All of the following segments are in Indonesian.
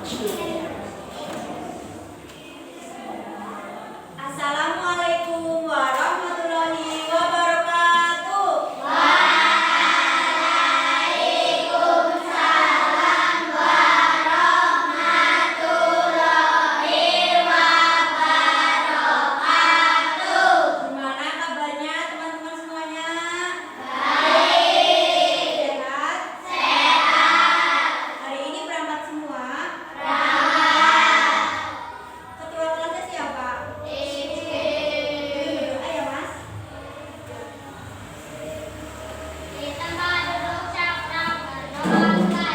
Assalamualaikum warahmatullahi wabarakatuh. Gimana kabarnya teman-teman semuanya? Baik. Sehat? Hari ini berangkat semua? Ketua kelasnya siapa? Berdoa ya, Mas. Di tempat duduk cakram berdoa.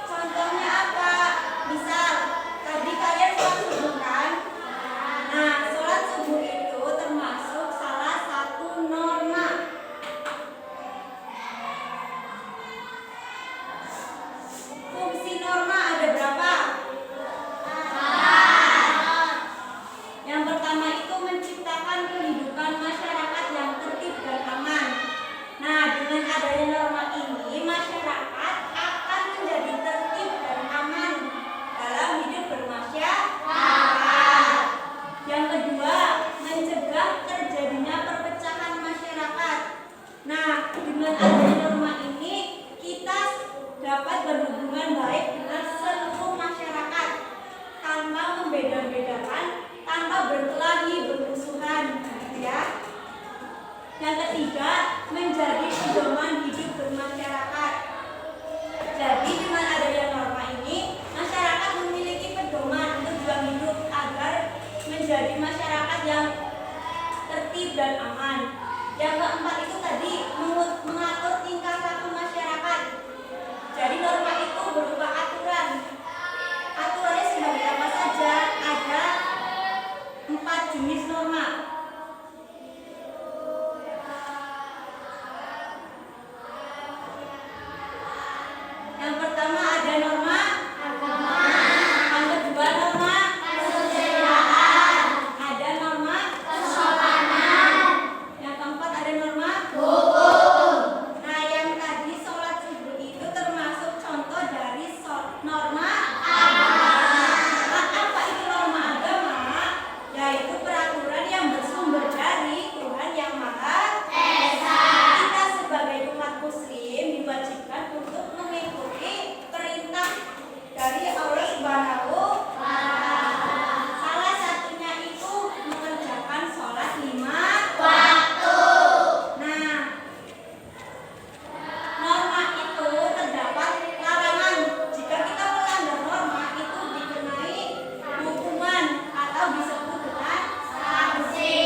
Contohnya apa? Misal tadi kalian sholat subuh dan aman. Yang keempat itu tadi mengatur tingkah laku masyarakat. Jadi norma itu berupa aturan. Aturannya sebagai apa saja? Ada 4 jenis norma. Yang pertama ada norma agama. Yang kedua norma kesusilaan. Ada norma kesopanan. Yang keempat ada norma hukum. Nah, yang tadi sholat subuh itu termasuk contoh dari norma agama. Nah, apa itu norma agama? Yaitu peraturan yang bersumber dari Tuhan Yang Maha Esa. Kita sebagai umat muslim diwajibkan untuk mengikuti perintah dari Allah Subhanahu wa Ta'ala. Salah satunya itu mengerjakan sholat 5 waktu. Nah, norma itu terdapat larangan. Jika kita melanggar norma itu dikenai hukuman atau disebut dengan sanksi.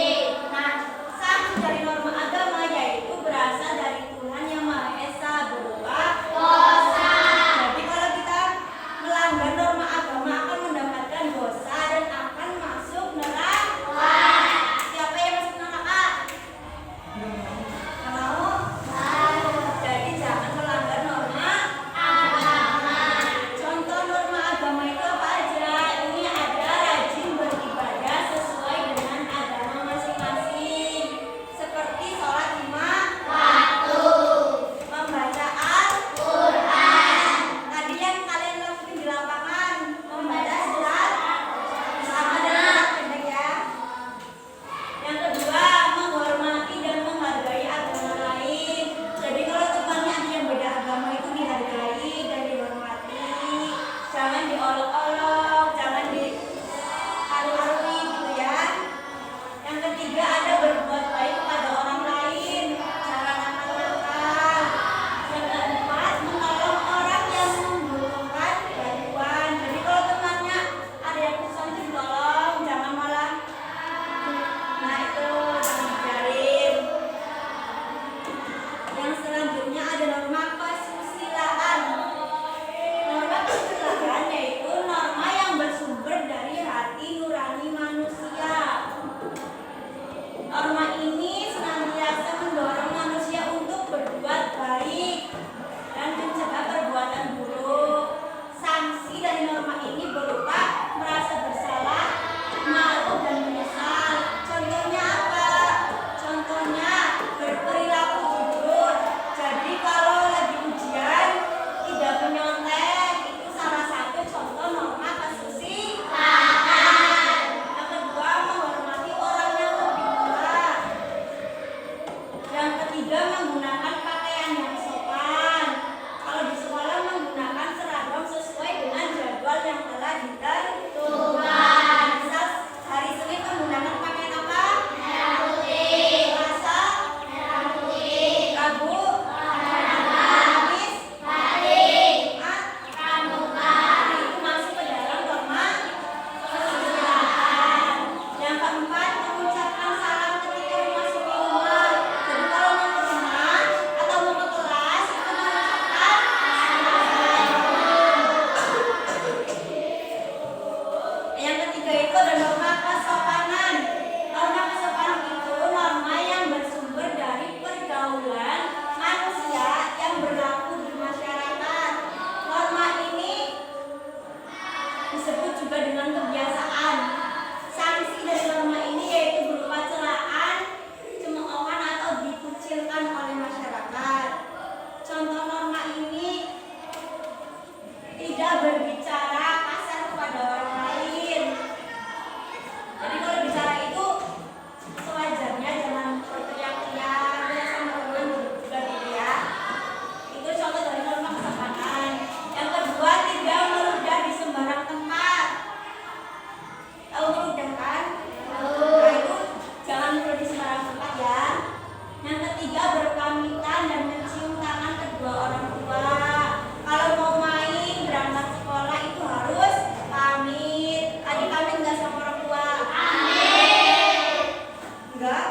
Nah, sanksi dari norma agama yaitu berasal dari Tuhan Yang Maha Esa berupa dosa. Jadi kalau kita melanggar norma agama akan mendapatkan dosa dan akan masuk neraka. Siapa yang masuk neraka? Nggak mau? Jadi jangan melanggar norma agama. Contoh norma agama itu apa aja? Ini ada rajin beribadah sesuai dengan agama masing-masing. Seperti sholat 5 waktu, membaca Al-Quran. Tadi yang kalian lakukan di lapangan, membaca surat sama dengan surat pendek ya. Yang kedua, menghormati dan menghargai agama lain. Jadi kalau temannya ada yang beda agama itu dihargai dan dihormati. Jangan diolok-olok, jangan diharu-harui gitu ya. Yang ketiga ada berbuat baik kepada orang lain. Jangan nakal-nakal. Yang keempat, menolong orang yang membutuhkan bantuan. Jadi kalau temannya ada yang susah itu ditolong, jangan malah nah itu jangan dibiarin. Yang selanjutnya ada norma kesusilaan. Norma kesusilaan yaitu norma yang bersumber dari hati nurani manusia. Norma ini senantiasa mendorong manusia untuk berbuat baik dan mencegah perbuatan buruk. Sanksi dari norma ini berupa merasa bersalah, malu dan menyesal. Contohnya apa? Contohnya berperilaku jujur. Jadi kalau lagi ujian tidak menyontek, itu salah satu contoh norma kesusilaan. Yang kedua, menghormati orang yang lebih tua. Yang ketiga, menggunakan pakaian yang sopan. Kalau di sekolah menggunakan seragam sesuai dengan jadwal yang telah ditentukan. Misal hari Senin menggunakan pakaian apa? Merah putih. Selasa? Merah putih. Rabu? Kamis? batik. Jumat? Pramuka. Itu masuk ke dalam norma kesusilaan. Yang keempat, mengucapkan salam ketika memasuki rumah. Jadi kalau mau ke rumah atau mau ke kelas itu mengucapkan yang ketiga itu ada norma kesopanan. Norma kesopanan itu norma yang bersumber dari pergaulan manusia yang berlaku di masyarakat. Norma ini disebut juga dengan kebiasaan. Sanksi dari norma ini yaitu berupa celaan, cemoohan atau dikucilkan oleh masyarakat. Contoh norma ini tidak berbicara kasar kepada orang lain. Jadi kalau bicara itu sewajarnya, jangan berteriak-teriak sama teman juga gitu ya. Itu contoh dari norma kesopanan. Yang kedua, tidak meludah di sembarang tempat. Tahu meludah kan? Nah, itu jangan meludah di sembarang tempat ya. Yang ketiga, berpamitan dan mencium tangan kedua orang tua. Kalau mau main, berangkat sekolah itu harus pamit. Adik pamit nggak sama orang tua? Pamit. Enggak?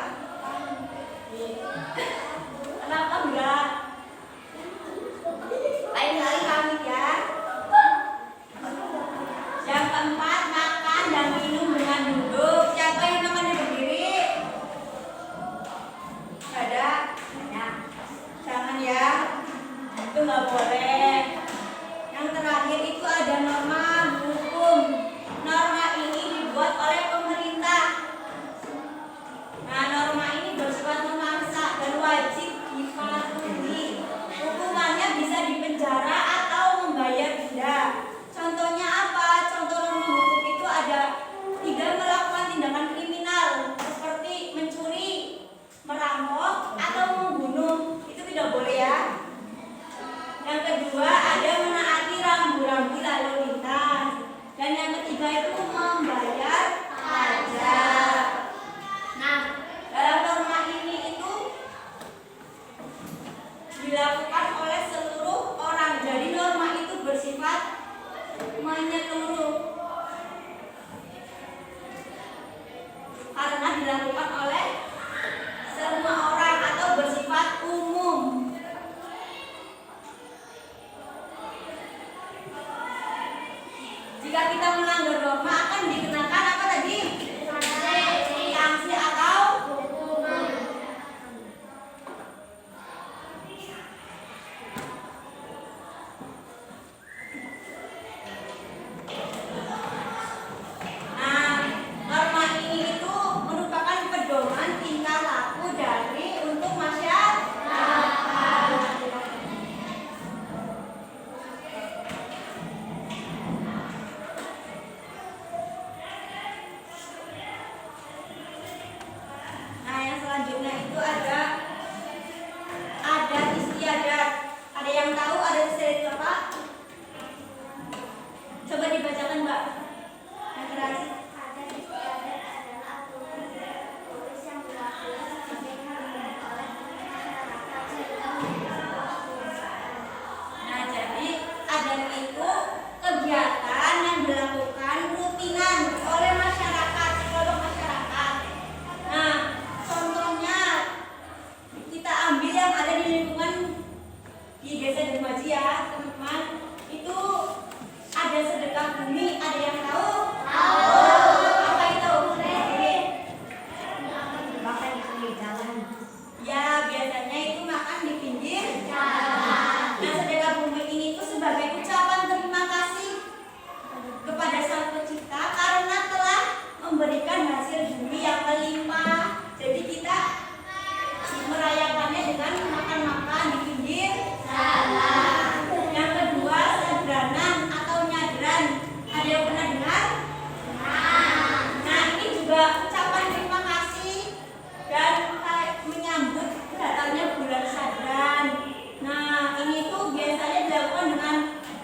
dilakukan oleh semua orang atau bersifat umum. Jika kita melanggar norma akan dikenakan apa tadi? Sanksi atau hukuman. Nah, norma ini itu merupakan pedoman tingkah laku dari untuk masyarakat. Nah, yang selanjutnya itu ada istiadat. Ada yang tahu adat istiadat itu apa? Coba dibacakan, Mbak. Yang keras. Adat istiadat adalah aturan tertulis yang berlaku sebagai harian oleh masyarakat serta sebuah kebiasaan. Nah, jadi adat itu kegiatan yang dilakukan rutinan oleh masyarakat, kelompok masyarakat. Nah, contohnya kita ambil yang ada di lingkungan di desa Dermaji ya, teman-teman. Itu ada sedekah bumi, ada yang tahu? Apa itu? Makan di pinggir jalan. Ya, biasanya itu makan di pinggir jalan. Nah, sedekah bumi ini tuh sebagai ucapan terima kasih kepada Sang Pencipta karena telah memberikan hasil bumi yang melimpah. Jadi kita merayakannya dengan makan-makan di pinggir jalan. Yang kedua, sadranan atau nyadran. Ada yang pernah dengar? Nah, ini juga ucapan terima kasih dan menyambut datangnya bulan Sadran. Nah, ini tuh biasanya dilakukan dengan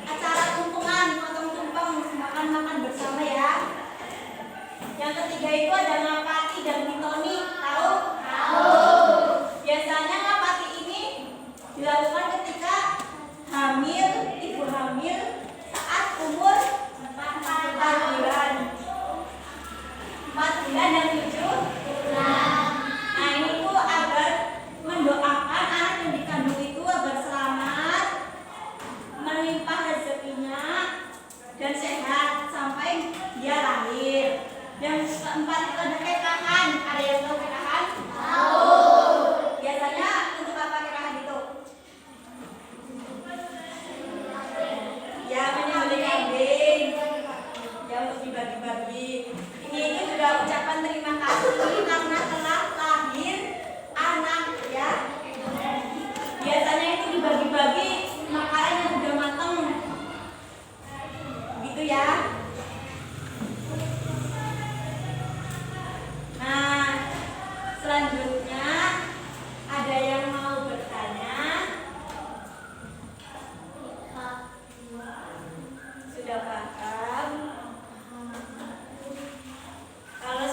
acara tumpengan, potong tumpeng, makan-makan bersama ya. Yang ketiga itu ada ngapati dan pitoni. Tahu? Biasanya ngapati ini dilakukan ketika ibu hamil saat umur 4 bulan. 4 bulan dan 7 bulan. Nah, ini tuh agar mendoakan anak yang dikandung itu agar selamat, melimpah rezekinya dan sehat sampai dia lahir. Yang keempat itu ada pernikahan. Ada yang tahu pernikahan? Biasanya untuk apa pernikahan itu? Ya, menyembelih kambing. Ya, untuk dibagi-bagi. Ini juga ucapan terima kasih karena telah lahir anak ya. Biasanya itu dibagi-bagi makanan yang udah mateng. Gitu ya. Nah, selanjutnya ada yang mau bertanya? Sudah paham? Kalau